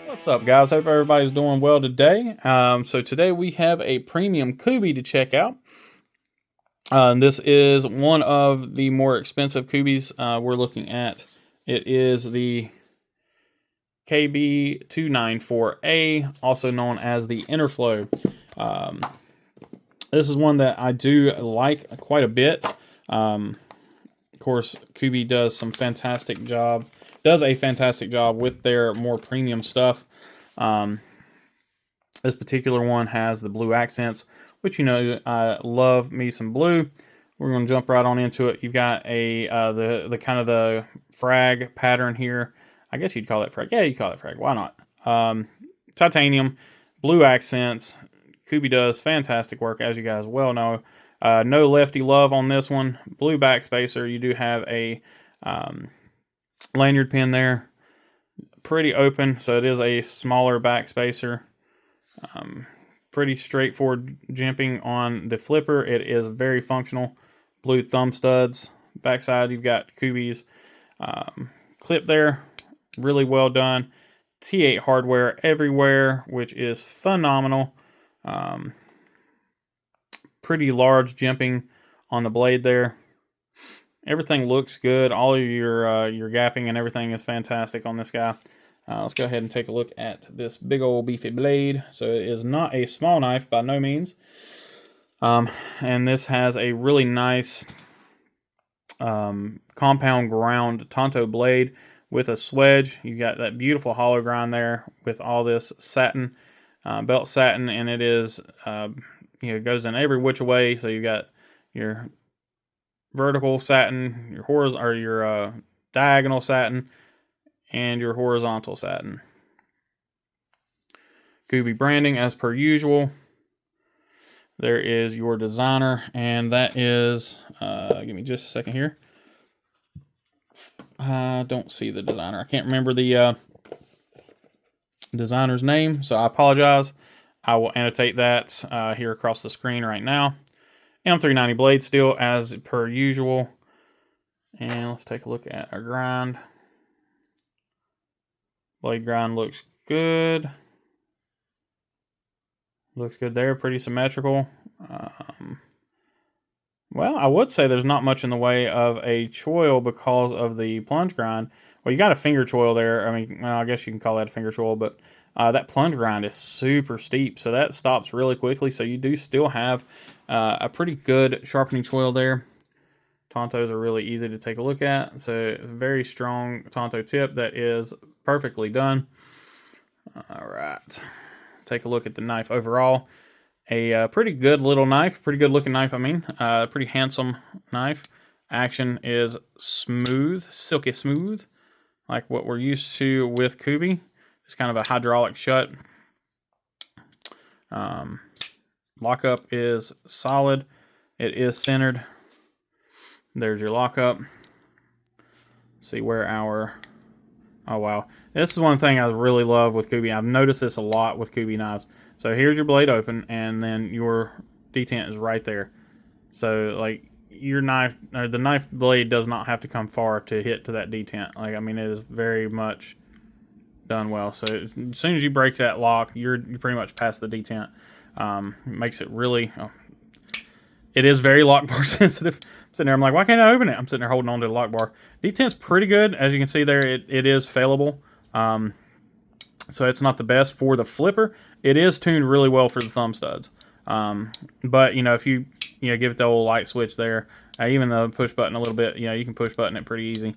What's up, guys? Hope everybody's doing well today. So today we have a premium Kubey to check out. This is one of the more expensive Kubeys we're looking at. It is the KB.EDC.NC, also known as the Interflow. This is one that I do like quite a bit. Of course, Kubey does a fantastic job with their more premium stuff. This particular one has the blue accents, which I love me some blue. We're going to jump right on into it. You've got a the kind of the frag pattern here. I guess you'd call it frag. Yeah, you call it frag. Why not? Titanium, blue accents. Kubey does fantastic work, as you guys well know. No lefty love on this one. Blue backspacer. You do have a lanyard pin there. Pretty open, so it is a smaller backspacer. Pretty straightforward jimping on the flipper. It is very functional. Blue thumb studs. Backside, you've got Kubey's clip there. Really well done. T8 hardware everywhere, which is phenomenal. Pretty large jimping on the blade there. Everything looks good. All of your gapping and everything is fantastic on this guy. Let's go ahead and take a look at this big old beefy blade. So it is not a small knife by no means. And this has a really nice compound ground Tonto blade with a swedge. You got that beautiful hollow grind there with all this satin, belt satin, and it is it goes in every which way. So you got your vertical satin, your horizontal or your diagonal satin, and your horizontal satin. Kubey branding as per usual. There is your designer, and that is give me just a second here. I don't see the designer. I can't remember the designer's name, so I apologize. I will annotate that here across the screen right now. M390 blade still as per usual. And let's take a look at our grind. Blade grind looks good. Looks good there, pretty symmetrical. Well, I would say there's not much in the way of a choil because of the plunge grind. Well, you got a finger choil there. I mean, well, I guess you can call that a finger choil, but that plunge grind is super steep, so that stops really quickly. So you do still have a pretty good sharpening choil there. Tontos are really easy to take a look at. So very strong Tonto tip that is perfectly done. All right. Take a look at the knife overall. A pretty good little knife. Pretty good looking knife, I mean. Pretty handsome knife. Action is smooth. Silky smooth. Like what we're used to with Kubey. It's kind of a hydraulic shut. Lockup is solid. It is centered. There's your lockup. See where our... Oh, wow. This is one thing I really love with Kubey. I've noticed this a lot with Kubey knives. So here's your blade open, and then your detent is right there. So, like, your knife, or the knife blade does not have to come far to hit to that detent. Like, I mean, it is very much done well. So as soon as you break that lock, you're pretty much past the detent. Makes it really... It is very lock bar sensitive. I'm sitting there, I'm like, why can't I open it? I'm sitting there holding on to the lock bar. Detent's pretty good. As you can see there, it is failable. So it's not the best for the flipper. It is tuned really well for the thumb studs. But, if you give it the old light switch there, even the push button a little bit, you can push button it pretty easy.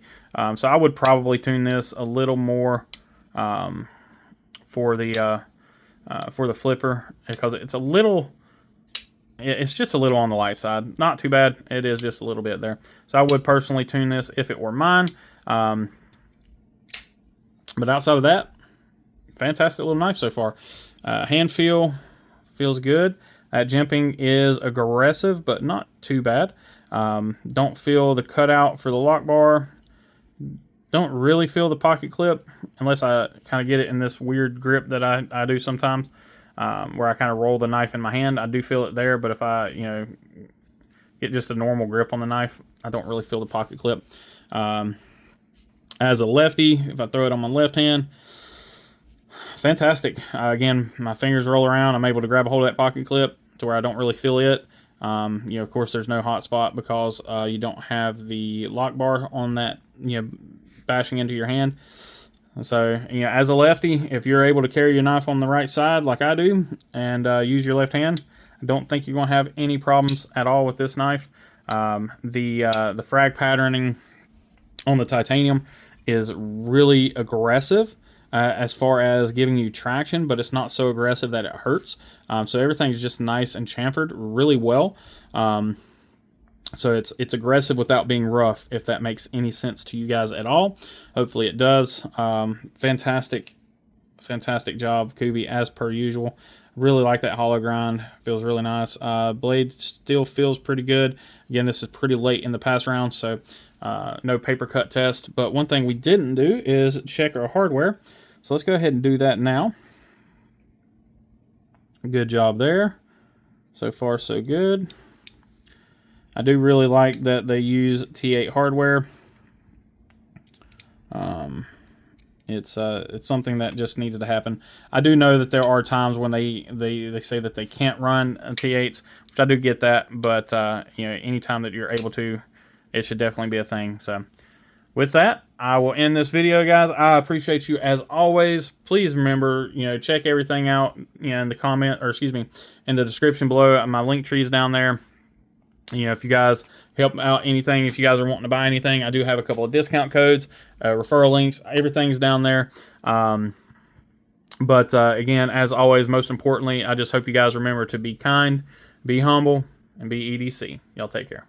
So I would probably tune this a little more for the flipper, because it's a little... It's just a little on the light side. Not too bad. It is just a little bit there. So I would personally tune this if it were mine. But outside of that, fantastic little knife so far. Hand feel feels good. Jimping is aggressive, but not too bad. Don't feel the cutout for the lock bar. Don't really feel the pocket clip unless I kind of get it in this weird grip that I do sometimes. Where I kind of roll the knife in my hand. I do feel it there, but if I, get just a normal grip on the knife, I don't really feel the pocket clip. As a lefty, if I throw it on my left hand, fantastic. Again, my fingers roll around. I'm able to grab a hold of that pocket clip to where I don't really feel it. Of course, there's no hot spot because you don't have the lock bar on that, bashing into your hand. So, as a lefty, if you're able to carry your knife on the right side like I do and use your left hand, I don't think you're going to have any problems at all with this knife. The frag patterning on the titanium is really aggressive as far as giving you traction, but it's not so aggressive that it hurts. So everything's just nice and chamfered really well. So it's aggressive without being rough, if that makes any sense to you guys at all. Hopefully it does. Fantastic job, Kubey, as per usual. Really like that hollow grind. Feels really nice. Blade still feels pretty good. Again, this is pretty late in the pass round, so no paper cut test. But one thing we didn't do is check our hardware. So let's go ahead and do that now. Good job there. So far, so good. I do really like that they use T8 hardware. It's something that just needs to happen. I do know that there are times when they say that they can't run T8s, which I do get that, but anytime that you're able to, it should definitely be a thing. So with that, I will end this video, guys. I appreciate you as always. Please remember, check everything out in the comment, or excuse me, in the description below. My link tree is down there. If you guys help out anything, if you guys are wanting to buy anything, I do have a couple of discount codes, referral links, everything's down there. But again, as always, most importantly, I just hope you guys remember to be kind, be humble, and be EDC. Y'all take care.